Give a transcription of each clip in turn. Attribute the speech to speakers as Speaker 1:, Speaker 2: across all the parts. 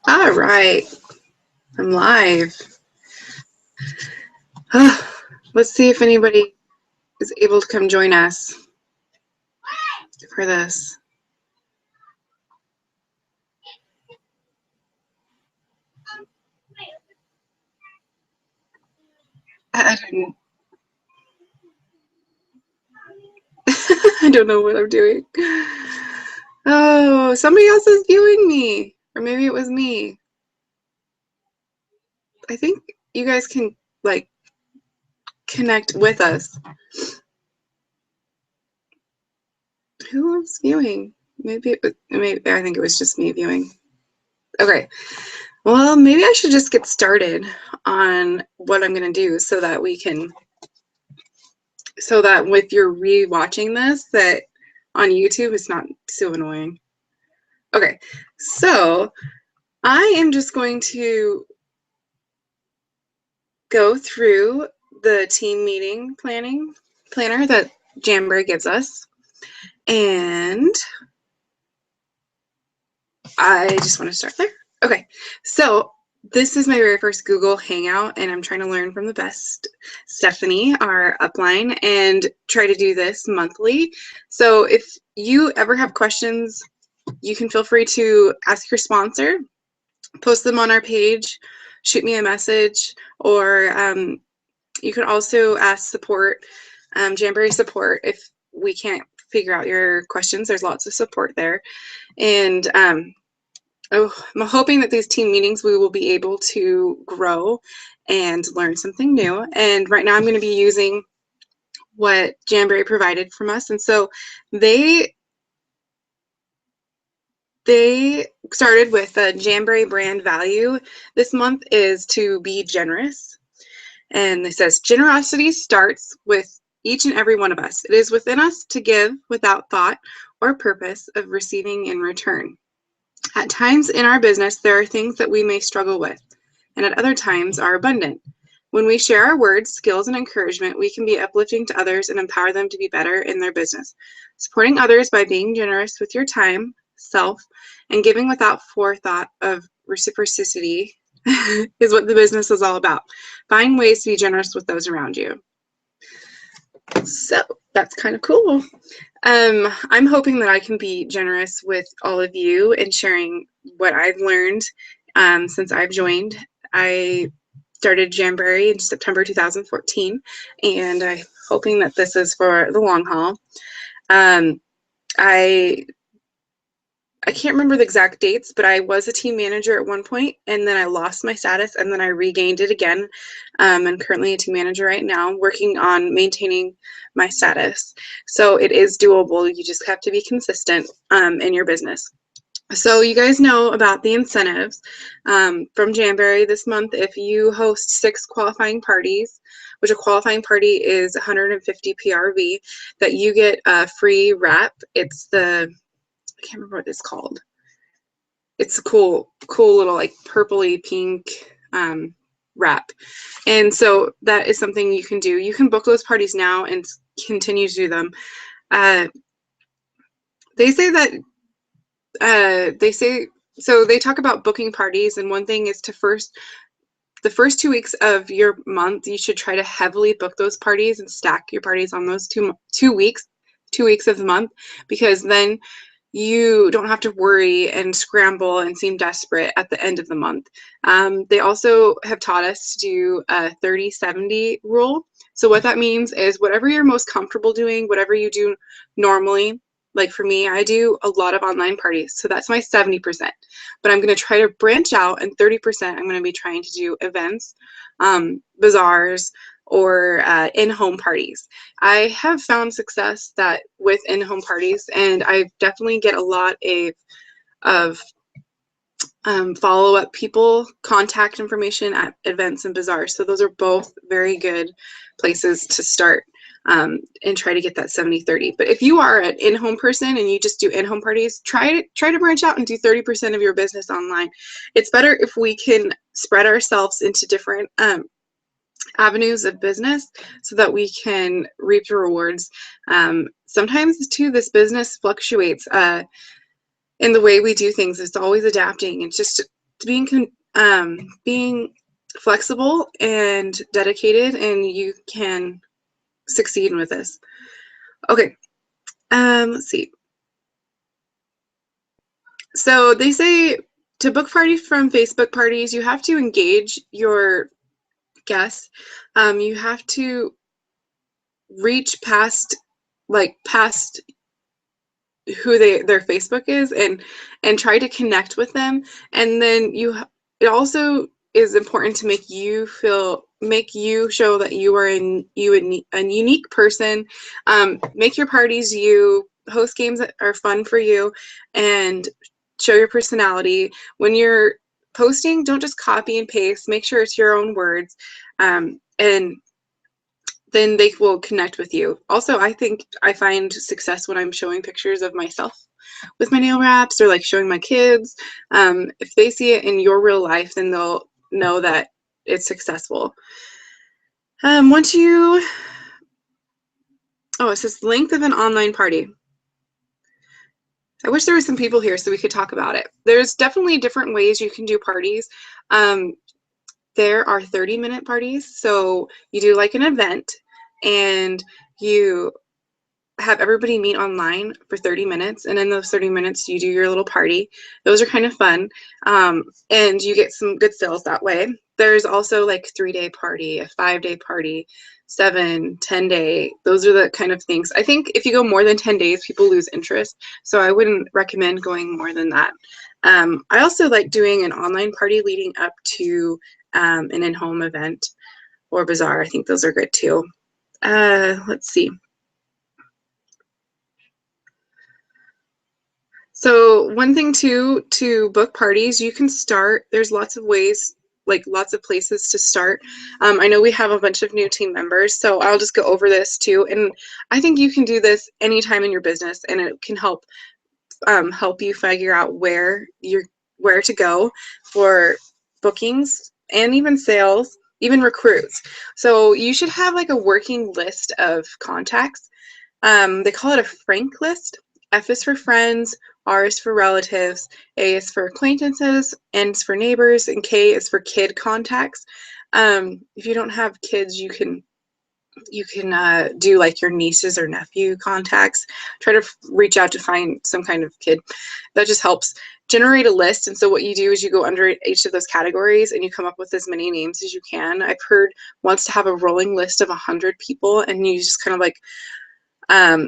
Speaker 1: All right, I'm live. Let's see if anybody is able to come join us for this. I don't know what I'm doing. Oh, somebody else is viewing me. Or maybe it was me. I think you guys can, like, connect with us. Who was viewing? Maybe I think it was just me viewing. Okay. Well, maybe I should just get started on what I'm going to do so that with your re-watching this, that on YouTube it's not so annoying. Okay, so I am just going to go through the team meeting planner that Jamberry gives us, and I just want to start there. Okay, so this is my very first Google Hangout, and I'm trying to learn from the best, Stephanie, our upline, and try to do this monthly. So if you ever have questions, you can feel free to ask your sponsor, post them on our page, shoot me a message, or you can also ask support, Jamberry support, if we can't figure out your questions. There's lots of support there. And I'm hoping that these team meetings we will be able to grow and learn something new. And right now I'm going to be using what Jamberry provided from us. And so they started with a Jamberry brand value this month is to be generous. And it says, generosity starts with each and every one of us. It is within us to give without thought or purpose of receiving in return. At times in our business, there are things that we may struggle with, and at other times are abundant. When we share our words, skills, and encouragement, we can be uplifting to others and empower them to be better in their business. Supporting others by being generous with your time, self, and giving without forethought of reciprocity is what the business is all about. Find ways to be generous with those around you. So that's kind of cool. I'm hoping that I can be generous with all of you and sharing what I've learned since I've joined. I started Jamberry in September 2014, and I'm hoping that this is for the long haul. I can't remember the exact dates, but I was a team manager at one point, and then I lost my status, and then I regained it again. I'm currently a team manager right now, working on maintaining my status. So it is doable. You just have to be consistent in your business. So you guys know about the incentives from Jamberry this month. If you host 6 qualifying parties, which a qualifying party is 150 PRV, that you get a free wrap. It's the, I can't remember what it's called. It's a cool little, like, purpley pink wrap. And so that is something you can do. You can book those parties now and continue to do them. They say that so they talk about booking parties, and one thing is the first 2 weeks of your month, you should try to heavily book those parties and stack your parties on those two weeks of the month, because then you don't have to worry and scramble and seem desperate at the end of the month. They also have taught us to do a 30-70 rule. So what that means is whatever you're most comfortable doing, whatever you do normally. Like for me, I do a lot of online parties, so that's my 70%. But I'm going to try to branch out, and 30% I'm going to be trying to do events, bazaars, or in-home parties. I have found success that with in-home parties, and I definitely get a lot of follow-up people, contact information at events and bazaars. So those are both very good places to start and try to get that 70-30. But if you are an in-home person and you just do in-home parties, try to branch out and do 30% of your business online. It's better if we can spread ourselves into different avenues of business so that we can reap the rewards. Sometimes too, this business fluctuates in the way we do things. It's always adapting. It's just being flexible and dedicated, and you can succeed with this. Okay, let's see. So they say to book parties from Facebook parties, you have to engage your guests. You have to reach past who their Facebook is, and try to connect with them. And then it also is important to make you show that you are a unique person. Make your parties you, host games that are fun for you, and show your personality. When you're posting, don't just copy and paste. Make sure it's your own words, and then they will connect with you. Also, I think I find success when I'm showing pictures of myself with my nail wraps, or like showing my kids. If they see it in your real life, then they'll know that it's successful. Once you, it says length of an online party. I wish there were some people here so we could talk about it. There's definitely different ways you can do parties. There are 30-minute parties, so you do like an event, and you have everybody meet online for 30 minutes, and in those 30 minutes you do your little party. Those are kind of fun, and you get some good sales that way. There's also like 3-day party, a 5-day party, 7, 10-day. Those are the kind of things. I think if you go more than 10 days, people lose interest, so I wouldn't recommend going more than that. I also like doing an online party leading up to an in-home event or bazaar. I think those are good too. Let's see. So one thing too, to book parties, you can start, there's lots of ways, like lots of places to start. I know we have a bunch of new team members, so I'll just go over this too. And I think you can do this anytime in your business, and it can help you figure out where to go for bookings, and even sales, even recruits. So you should have like a working list of contacts. They call it a frank list. F is for friends, R is for relatives, A is for acquaintances, N is for neighbors, and K is for kid contacts. If you don't have kids, you can do like your nieces or nephew contacts. Try to reach out to find some kind of kid. That just helps generate a list. And so what you do is you go under each of those categories and you come up with as many names as you can. I've heard once to have a rolling list of 100 people, and you just kind of like,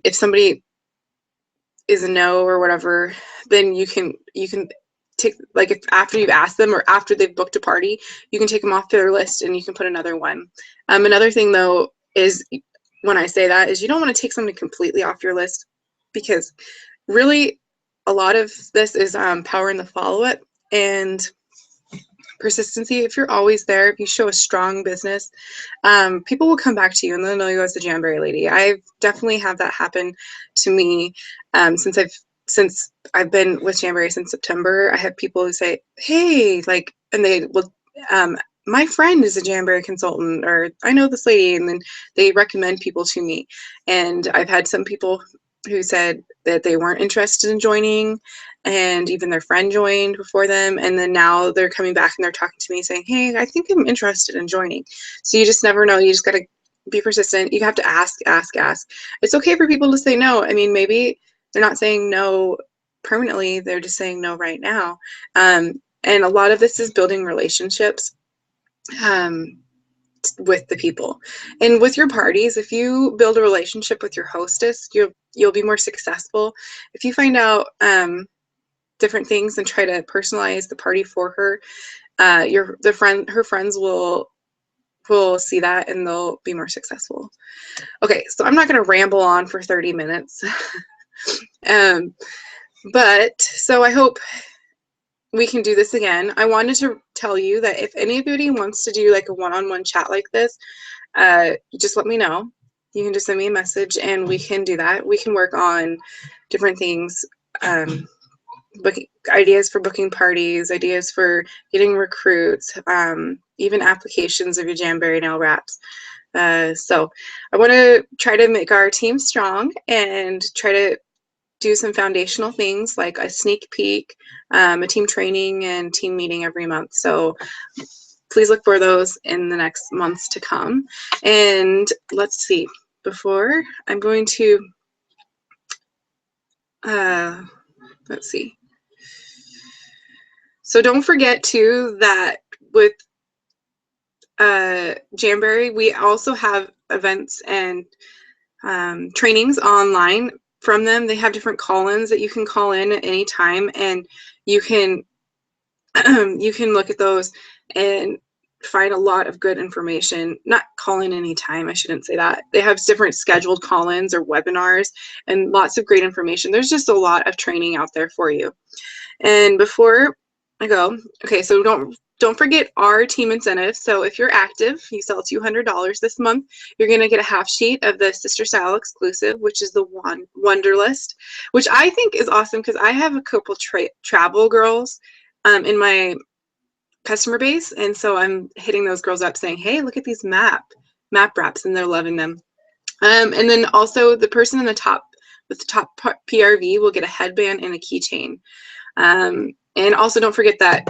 Speaker 1: if somebody is a no or whatever, then you can take, like, if after you've asked them or after they've booked a party, you can take them off their list and you can put another one. Another thing though is, when I say that, is you don't want to take somebody completely off your list, because really a lot of this is power in the follow-up and persistency. If you're always there, if you show a strong business, people will come back to you and they'll know you as the Jamberry lady. I've definitely had that happen to me since I've been with Jamberry since September. I have people who say, hey, like, and they will, my friend is a Jamberry consultant, or I know this lady, and then they recommend people to me. And I've had some people who said that they weren't interested in joining, and even their friend joined before them, and then now they're coming back and they're talking to me saying, hey, I think I'm interested in joining. So you just never know. You just got to be persistent. You have to ask. It's okay for people to say no. I mean, maybe they're not saying no permanently, they're just saying no right now. And a lot of this is building relationships with the people. And with your parties, if you build a relationship with your hostess, you'll be more successful. If you find out different things and try to personalize the party for her, her friends will see that and they'll be more successful. Okay, so I'm not going to ramble on for 30 minutes. But so I hope we can do this again. I wanted to tell you that if anybody wants to do like a one-on-one chat like this, just let me know. You can just send me a message and we can do that. We can work on different things, booking ideas for booking parties, ideas for getting recruits, even applications of your Jamberry nail wraps. So I want to try to make our team strong and try to do some foundational things like a sneak peek, a team training, and team meeting every month. So please look for those in the next months to come. And let's see, before I'm going to, let's see. So don't forget too that with Jamberry, we also have events and trainings online from them. They have different call-ins that you can call in at any time, and you can you can look at those and find a lot of good information. Not call in anytime, I shouldn't say that. They have different scheduled call-ins or webinars and lots of great information. There's just a lot of training out there for you. And before I go, okay, so don't forget our team incentives. So if you're active, you sell $200 this month, you're going to get a half sheet of the Sister Style exclusive, which is the Wonder List, which I think is awesome because I have a couple travel girls in my customer base, and so I'm hitting those girls up saying, hey, look at these map wraps, and they're loving them. And then also the person in the top with the top PRV will get a headband and a keychain. And also don't forget that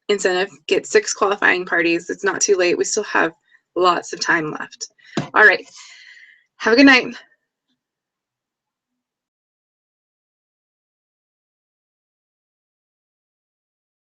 Speaker 1: incentive, get 6 qualifying parties. It's not too late. We still have lots of time left. All right. Have a good night.